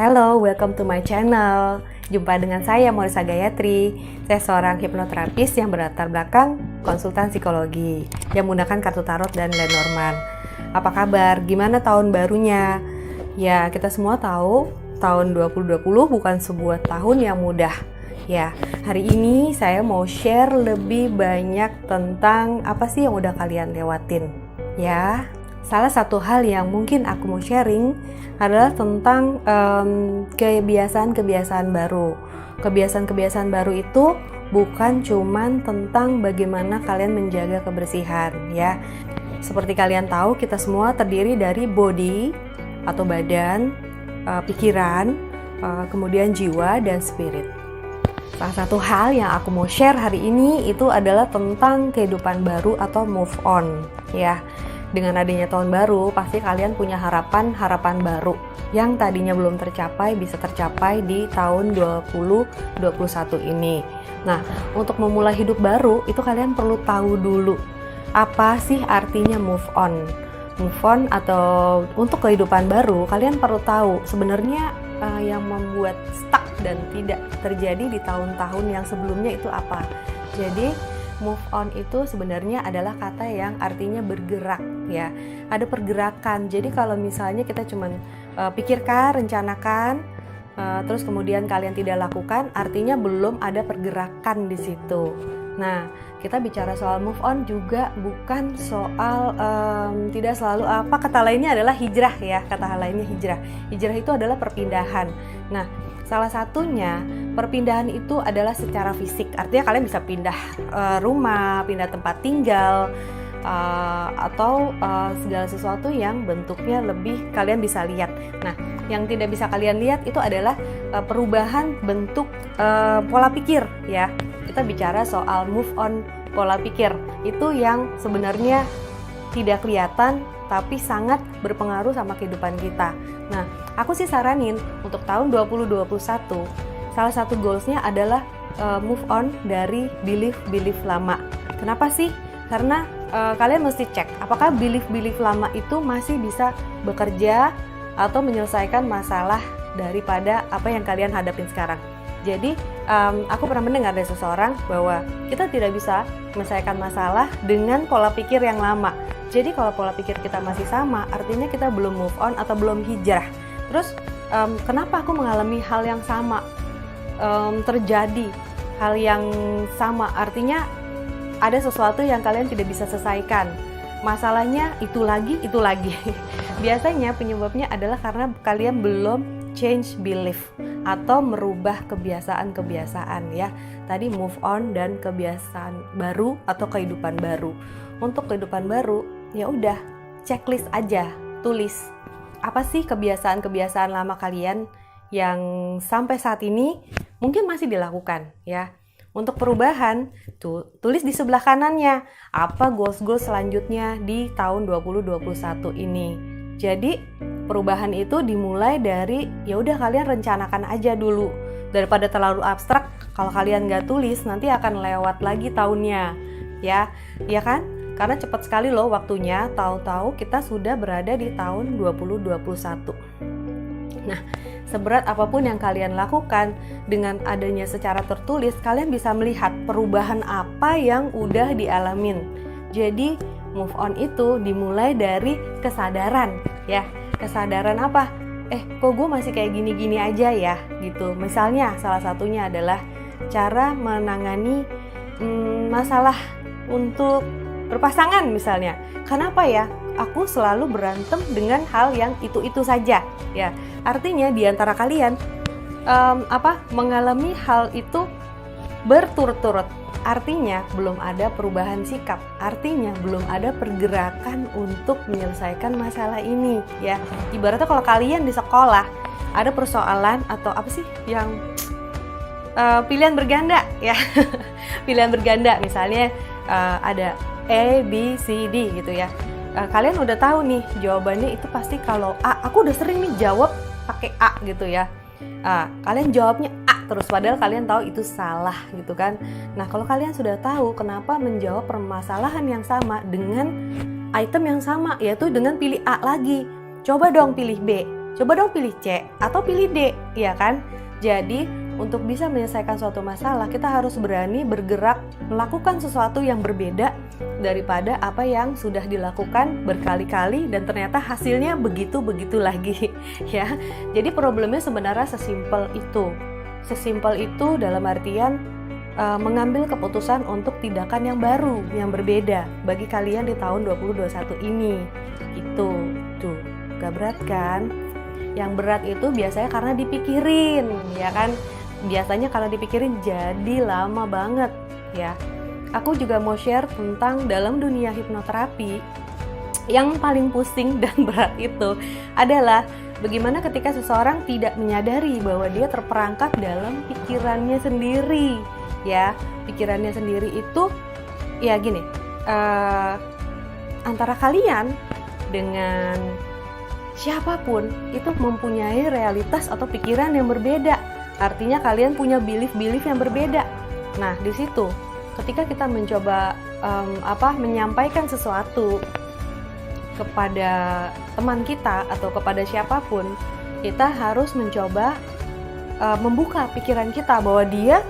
Hello, welcome to my channel. Jumpa dengan saya Morisa Gayatri. Saya seorang hipnoterapis yang berlatar belakang konsultan psikologi yang menggunakan kartu tarot dan Lenormand. Apa kabar? Gimana tahun barunya? Ya, kita semua tahu tahun 2020 bukan sebuah tahun yang mudah. Ya, hari ini saya mau share lebih banyak tentang apa sih yang udah kalian lewatin. Ya, salah satu hal yang mungkin aku mau sharing adalah tentang kebiasaan-kebiasaan baru. Kebiasaan-kebiasaan baru itu bukan cuman tentang bagaimana kalian menjaga kebersihan, ya. Seperti kalian tahu, kita semua terdiri dari body atau badan, pikiran, kemudian jiwa dan spirit. Salah satu hal yang aku mau share hari ini itu adalah tentang kehidupan baru atau move on, ya. Dengan adanya tahun baru, pasti kalian punya harapan-harapan baru yang tadinya belum tercapai bisa tercapai di tahun 2021 ini. Nah, untuk memulai hidup baru, itu kalian perlu tahu dulu apa sih artinya move on. Move on atau untuk kehidupan baru, kalian perlu tahu sebenarnya yang membuat stuck dan tidak terjadi di tahun-tahun yang sebelumnya itu apa. Jadi move on itu sebenarnya adalah kata yang artinya bergerak, ya. Ada pergerakan. Jadi kalau misalnya kita cuman pikirkan, rencanakan, terus kemudian kalian tidak lakukan, artinya belum ada pergerakan di situ. Nah, kita bicara soal move on juga bukan soal tidak selalu kata lainnya adalah hijrah, ya. Kata lainnya hijrah. Hijrah itu adalah perpindahan. Nah, salah satunya perpindahan itu adalah secara fisik, artinya kalian bisa pindah rumah, pindah tempat tinggal, atau segala sesuatu yang bentuknya lebih kalian bisa lihat. Nah, yang tidak bisa kalian lihat itu adalah perubahan bentuk pola pikir, ya. Kita bicara soal move on pola pikir, itu yang sebenarnya tidak kelihatan tapi sangat berpengaruh sama kehidupan kita. Nah, aku sih saranin untuk tahun 2021, salah satu goalsnya adalah move on dari belief lama. Kenapa sih? Karena kalian mesti cek apakah belief lama itu masih bisa bekerja atau menyelesaikan masalah daripada apa yang kalian hadapin sekarang. Jadi aku pernah mendengar dari seseorang bahwa kita tidak bisa menyelesaikan masalah dengan pola pikir yang lama. Jadi kalau pola pikir kita masih sama, artinya kita belum move on atau belum hijrah. Terus kenapa aku mengalami hal yang sama, terjadi hal yang sama, artinya ada sesuatu yang kalian tidak bisa selesaikan. Masalahnya itu lagi. Biasanya penyebabnya adalah karena kalian belum change belief atau merubah kebiasaan-kebiasaan, ya. Tadi move on dan kebiasaan baru atau kehidupan baru. Untuk kehidupan baru, ya udah, checklist aja, tulis apa sih kebiasaan-kebiasaan lama kalian yang sampai saat ini mungkin masih dilakukan, ya. Untuk perubahan, tulis di sebelah kanannya apa goals-goals selanjutnya di tahun 2021 ini. Jadi perubahan itu dimulai dari ya udah kalian rencanakan aja dulu, daripada terlalu abstrak. Kalau kalian nggak tulis, nanti akan lewat lagi tahunnya, ya kan? Karena cepat sekali loh waktunya, tahu-tahu kita sudah berada di tahun 2021. Nah, seberat apapun yang kalian lakukan, dengan adanya secara tertulis, kalian bisa melihat perubahan apa yang udah dialamin. Jadi, move on itu dimulai dari kesadaran, ya. Kesadaran apa? Kok gue masih kayak gini-gini aja ya, gitu. Misalnya, salah satunya adalah cara menangani masalah untuk berpasangan misalnya. Kenapa ya? Aku selalu berantem dengan hal yang itu-itu saja, ya. Artinya di antara kalian mengalami hal itu berturut-turut. Artinya belum ada perubahan sikap. Artinya belum ada pergerakan untuk menyelesaikan masalah ini, ya. Ibaratnya kalau kalian di sekolah ada persoalan atau apa sih yang pilihan berganda, ya. Pilihan berganda misalnya ada A, B, C, D gitu, ya. Kalian udah tahu nih jawabannya itu pasti kalau A. Aku udah sering nih jawab pakai A gitu, ya. Kalian jawabnya A terus, padahal kalian tahu itu salah gitu kan. Nah, kalau kalian sudah tahu kenapa menjawab permasalahan yang sama dengan item yang sama, yaitu dengan pilih A lagi, coba dong pilih B. Coba dong pilih C atau pilih D, ya kan? Jadi, untuk bisa menyelesaikan suatu masalah, kita harus berani bergerak, melakukan sesuatu yang berbeda daripada apa yang sudah dilakukan berkali-kali dan ternyata hasilnya begitu-begitu lagi, ya. Jadi problemnya sebenarnya sesimpel itu. Sesimpel itu dalam artian mengambil keputusan untuk tindakan yang baru, yang berbeda bagi kalian di tahun 2021 ini. Itu, tuh, gak berat kan? Yang berat itu biasanya karena dipikirin, ya kan? Biasanya kalau dipikirin jadi lama banget, ya. Aku juga mau share tentang dalam dunia hipnoterapi yang paling pusing dan berat itu adalah bagaimana ketika seseorang tidak menyadari bahwa dia terperangkap dalam pikirannya sendiri, ya. Pikirannya sendiri itu, ya gini, antara kalian dengan siapapun itu mempunyai realitas atau pikiran yang berbeda. Artinya kalian punya belief yang berbeda. Nah, di situ ketika kita mencoba menyampaikan sesuatu kepada teman kita atau kepada siapapun, kita harus mencoba membuka pikiran kita bahwa dia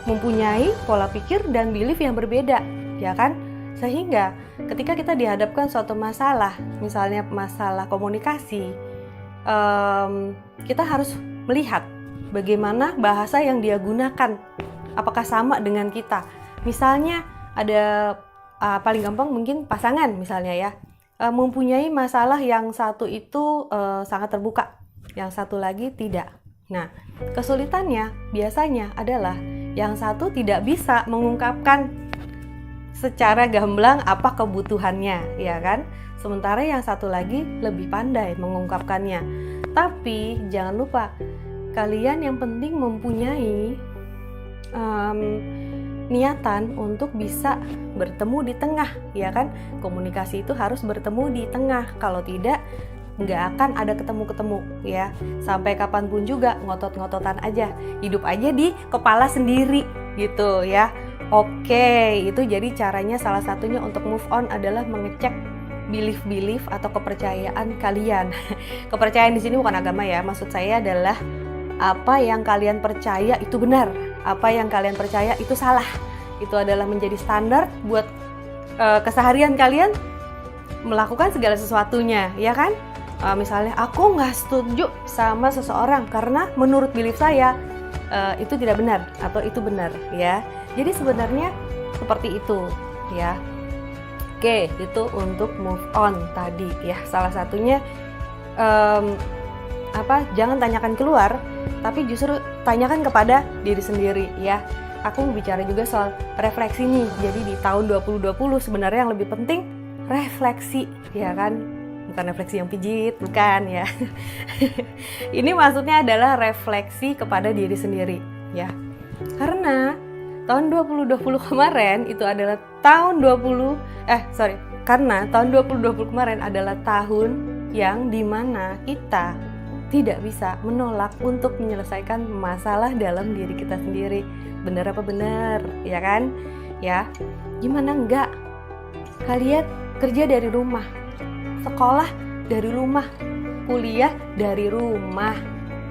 mempunyai pola pikir dan belief yang berbeda, ya kan? Sehingga ketika kita dihadapkan suatu masalah, misalnya masalah komunikasi, kita harus melihat bagaimana bahasa yang dia gunakan, apakah sama dengan kita. Misalnya ada paling gampang mungkin pasangan misalnya ya, mempunyai masalah yang satu itu sangat terbuka, yang satu lagi tidak. Nah, kesulitannya biasanya adalah yang satu tidak bisa mengungkapkan secara gamblang apa kebutuhannya, ya kan? Sementara yang satu lagi lebih pandai mengungkapkannya. Tapi jangan lupa, kalian yang penting mempunyai niatan untuk bisa bertemu di tengah, ya kan? Komunikasi itu harus bertemu di tengah. Kalau tidak, nggak akan ada ketemu-ketemu, ya. Sampai kapanpun juga ngotot-ngototan aja, hidup aja di kepala sendiri, gitu ya. Oke, itu jadi caranya salah satunya untuk move on adalah mengecek belief atau kepercayaan kalian. Kepercayaan di sini bukan agama ya, maksud saya adalah apa yang kalian percaya itu benar, apa yang kalian percaya itu salah. Itu adalah menjadi standar buat keseharian kalian melakukan segala sesuatunya, ya kan? Misalnya aku nggak setuju sama seseorang karena menurut belief saya itu tidak benar atau itu benar, ya. Jadi sebenarnya seperti itu, ya. Oke, itu untuk move on tadi, ya. Salah satunya jangan tanyakan keluar, tapi justru tanyakan kepada diri sendiri, ya. Aku mau bicara juga soal refleksi nih. Jadi di tahun 2020 sebenarnya yang lebih penting refleksi, ya kan? Bukan refleksi yang pijit, bukan ya. Ini maksudnya adalah refleksi kepada diri sendiri, ya. Karena tahun 2020 kemarin itu adalah karena tahun 2020 kemarin adalah tahun yang dimana kita tidak bisa menolak untuk menyelesaikan masalah dalam diri kita sendiri. Bener apa bener, ya kan? Ya, gimana enggak? Kalian kerja dari rumah, sekolah dari rumah, kuliah dari rumah,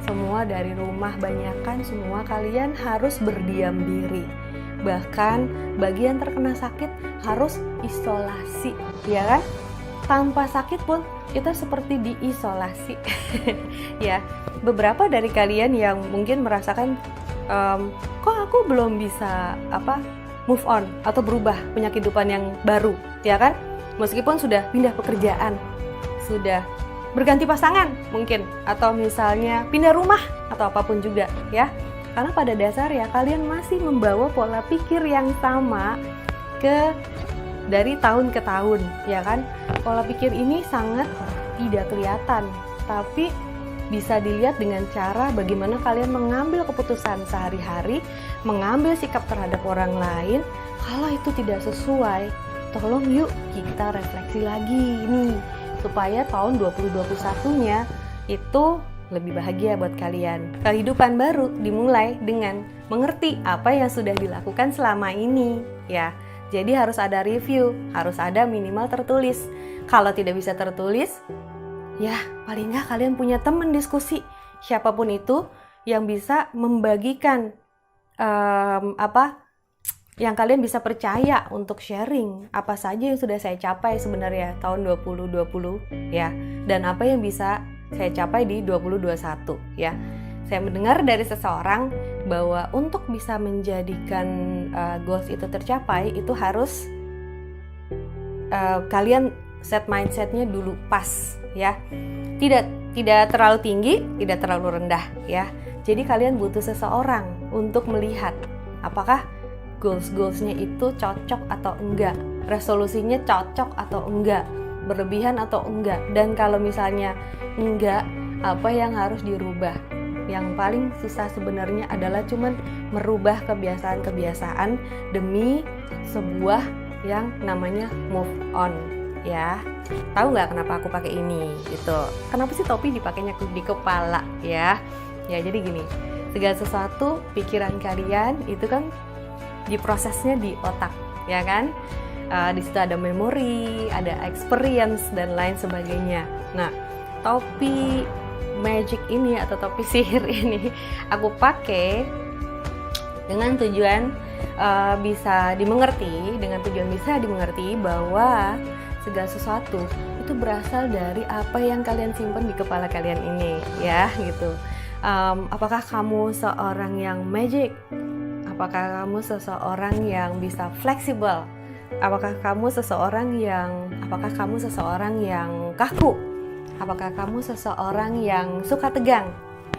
semua dari rumah. Banyakan semua kalian harus berdiam diri. Bahkan bagi yang terkena sakit harus isolasi, ya kan? Tanpa sakit pun kita seperti diisolasi. Ya, beberapa dari kalian yang mungkin merasakan kok aku belum bisa move on atau berubah, punya kehidupan yang baru, ya kan? Meskipun sudah pindah pekerjaan, sudah berganti pasangan mungkin, atau misalnya pindah rumah atau apapun juga, ya. Karena pada dasarnya kalian masih membawa pola pikir yang sama dari tahun ke tahun, ya kan? Pola pikir ini sangat tidak kelihatan, tapi bisa dilihat dengan cara bagaimana kalian mengambil keputusan sehari-hari, mengambil sikap terhadap orang lain. Kalau itu tidak sesuai, tolong yuk kita refleksi lagi nih, supaya tahun 2021-nya itu lebih bahagia buat kalian. Kehidupan baru dimulai dengan mengerti apa yang sudah dilakukan selama ini, ya. Jadi harus ada review, harus ada minimal tertulis. Kalau tidak bisa tertulis, Ya, paling nggak kalian punya teman diskusi, siapapun itu yang bisa membagikan yang kalian bisa percaya untuk sharing apa saja yang sudah saya capai sebenarnya tahun 2020 ya, dan apa yang bisa saya capai di 2021 ya. Saya mendengar dari seseorang bahwa untuk bisa menjadikan goals itu tercapai itu harus kalian set mindsetnya dulu pas ya, tidak terlalu tinggi, tidak terlalu rendah ya. Jadi kalian butuh seseorang untuk melihat apakah goals-goalsnya itu cocok atau enggak, resolusinya cocok atau enggak, berlebihan atau enggak, dan kalau misalnya enggak, apa yang harus dirubah. Yang paling susah sebenarnya adalah cuman merubah kebiasaan-kebiasaan demi sebuah yang namanya move on ya. Tahu nggak kenapa aku pakai ini gitu? Kenapa sih topi dipakainya di kepala ya? Ya jadi gini, segala sesuatu pikiran kalian itu kan diprosesnya di otak, ya kan? Di situ ada memori, ada experience dan lain sebagainya. Nah, topi magic ini atau topi sihir ini aku pakai dengan tujuan bisa dimengerti bahwa segala sesuatu itu berasal dari apa yang kalian simpan di kepala kalian ini, ya gitu. Apakah kamu seorang yang magic? Apakah kamu seseorang yang bisa fleksibel? Apakah kamu seseorang yang kaku? Apakah kamu seseorang yang suka tegang?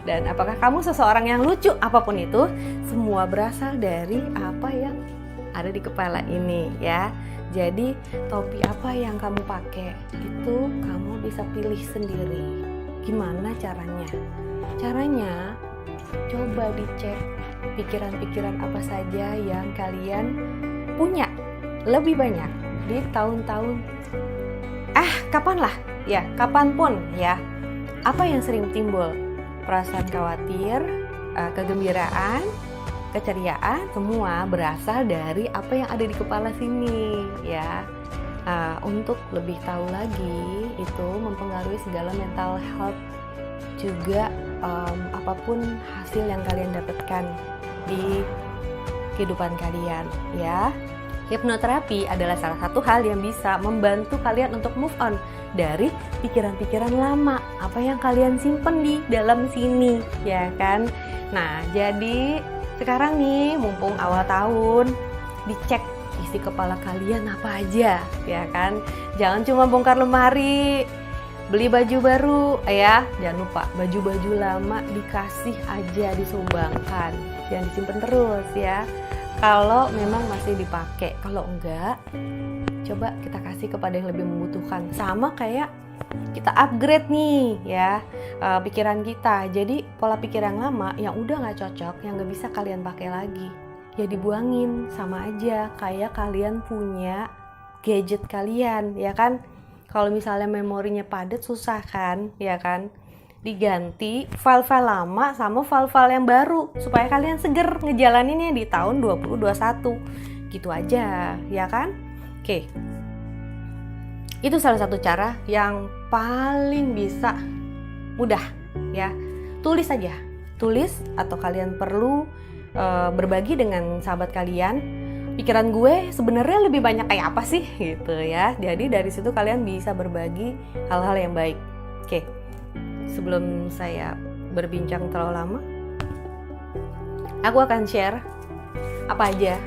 Dan apakah kamu seseorang yang lucu? Apapun itu, semua berasal dari apa yang ada di kepala ini ya. Jadi topi apa yang kamu pakai itu kamu bisa pilih sendiri. Gimana caranya? Caranya coba dicek pikiran-pikiran apa saja yang kalian punya lebih banyak di tahun-tahun kapanpun ya. Apa yang sering timbul? Perasaan khawatir, kegembiraan, keceriaan, semua berasal dari apa yang ada di kepala sini ya. Untuk lebih tahu lagi, itu mempengaruhi segala mental health juga, apapun hasil yang kalian dapatkan di kehidupan kalian ya. Hipnoterapi adalah salah satu hal yang bisa membantu kalian untuk move on dari pikiran-pikiran lama, apa yang kalian simpen di dalam sini ya kan. Nah, jadi sekarang nih mumpung awal tahun, dicek isi kepala kalian apa aja ya kan. Jangan cuma bongkar lemari, beli baju baru ya, jangan lupa baju-baju lama dikasih aja, disumbangkan, jangan disimpan terus ya. Kalau memang masih dipakai, kalau enggak, coba kita kasih kepada yang lebih membutuhkan. Sama kayak kita upgrade nih ya pikiran kita. Jadi pola pikir yang lama yang udah nggak cocok, yang nggak bisa kalian pakai lagi, ya dibuangin. Sama aja kayak kalian punya gadget kalian ya kan. Kalau misalnya memorinya padat susah kan ya kan, diganti file-file lama sama file-file yang baru supaya kalian seger ngejalaninnya di tahun 2021 gitu aja ya kan. Oke, itu salah satu cara yang paling bisa mudah ya. Tulis aja, atau kalian perlu berbagi dengan sahabat kalian, pikiran gue sebenarnya lebih banyak kayak apa sih gitu ya. Jadi dari situ kalian bisa berbagi hal-hal yang baik. Oke, sebelum saya berbincang terlalu lama, aku akan share apa aja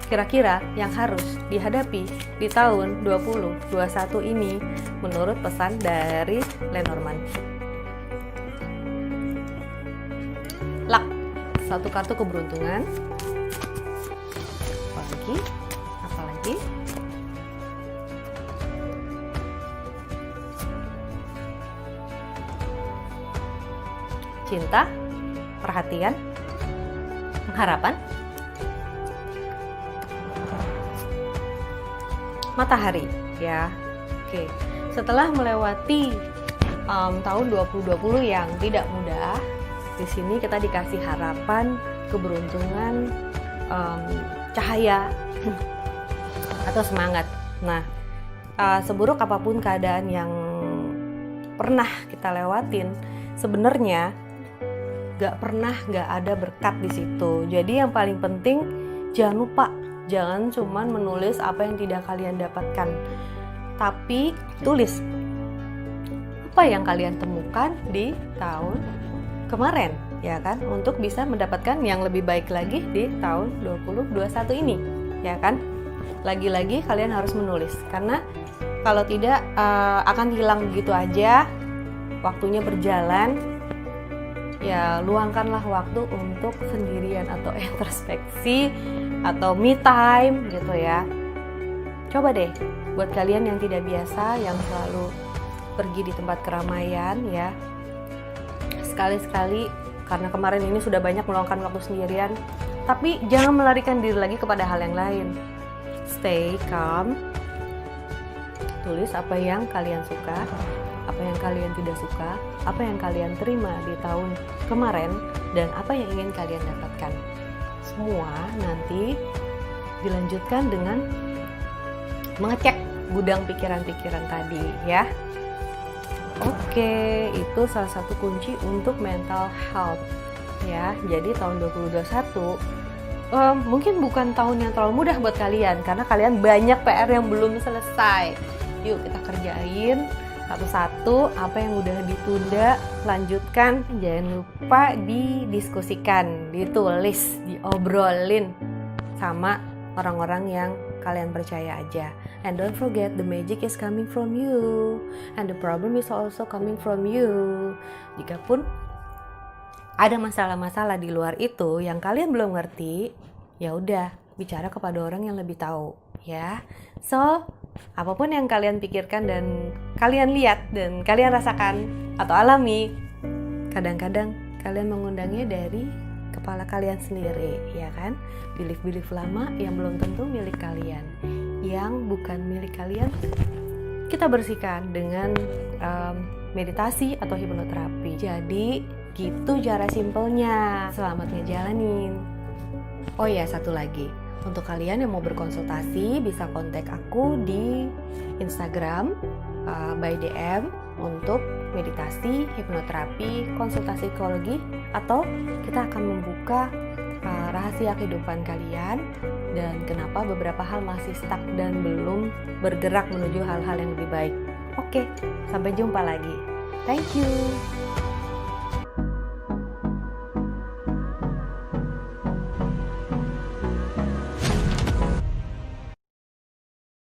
kira-kira yang harus dihadapi di tahun 2021 ini menurut pesan dari Lenormand. Luck, satu kartu keberuntungan. Apalagi? Cinta, perhatian, pengharapan, matahari ya. Oke, setelah melewati tahun 2020 yang tidak mudah, di sini kita dikasih harapan, keberuntungan, cahaya atau semangat. Nah, seburuk apapun keadaan yang pernah kita lewatin, sebenarnya nggak ada berkat di situ. Jadi yang paling penting jangan lupa, jangan cuman menulis apa yang tidak kalian dapatkan, tapi tulis apa yang kalian temukan di tahun kemarin, ya kan, untuk bisa mendapatkan yang lebih baik lagi di tahun 2021 ini, ya kan. Lagi-lagi kalian harus menulis, karena kalau tidak akan hilang begitu aja, waktunya berjalan. Ya, luangkanlah waktu untuk sendirian atau introspeksi atau me time gitu ya. Coba deh, buat kalian yang tidak biasa, yang selalu pergi di tempat keramaian ya, sekali-sekali, karena kemarin ini sudah banyak meluangkan waktu sendirian, tapi jangan melarikan diri lagi kepada hal yang lain. Stay calm, tulis apa yang kalian suka, apa yang kalian tidak suka, apa yang kalian terima di tahun kemarin, dan apa yang ingin kalian dapatkan. Semua nanti dilanjutkan dengan mengecek gudang pikiran-pikiran tadi ya. Oke, itu salah satu kunci untuk mental health ya. Jadi tahun 2021 mungkin bukan tahun yang terlalu mudah buat kalian, karena kalian banyak PR yang belum selesai. Yuk kita kerjain satu-satu, apa yang udah ditunda lanjutkan. Jangan lupa didiskusikan, ditulis, diobrolin sama orang-orang yang kalian percaya aja. And don't forget, the magic is coming from you, and the problem is also coming from you. Jikapun ada masalah-masalah di luar itu yang kalian belum ngerti, ya udah, bicara kepada orang yang lebih tahu ya. So, apapun yang kalian pikirkan dan kalian lihat dan kalian rasakan atau alami, kadang-kadang kalian mengundangnya dari kepala kalian sendiri, ya kan? Belief-belief lama yang belum tentu milik kalian, yang bukan milik kalian, kita bersihkan dengan meditasi atau hipnoterapi. Jadi gitu cara simpelnya. Selamat ngejalanin. Oh ya, satu lagi, untuk kalian yang mau berkonsultasi bisa kontak aku di Instagram by DM untuk meditasi, hipnoterapi, konsultasi psikologi, atau kita akan membuka rahasia kehidupan kalian dan kenapa beberapa hal masih stuck dan belum bergerak menuju hal-hal yang lebih baik. Oke, sampai jumpa lagi. Thank you.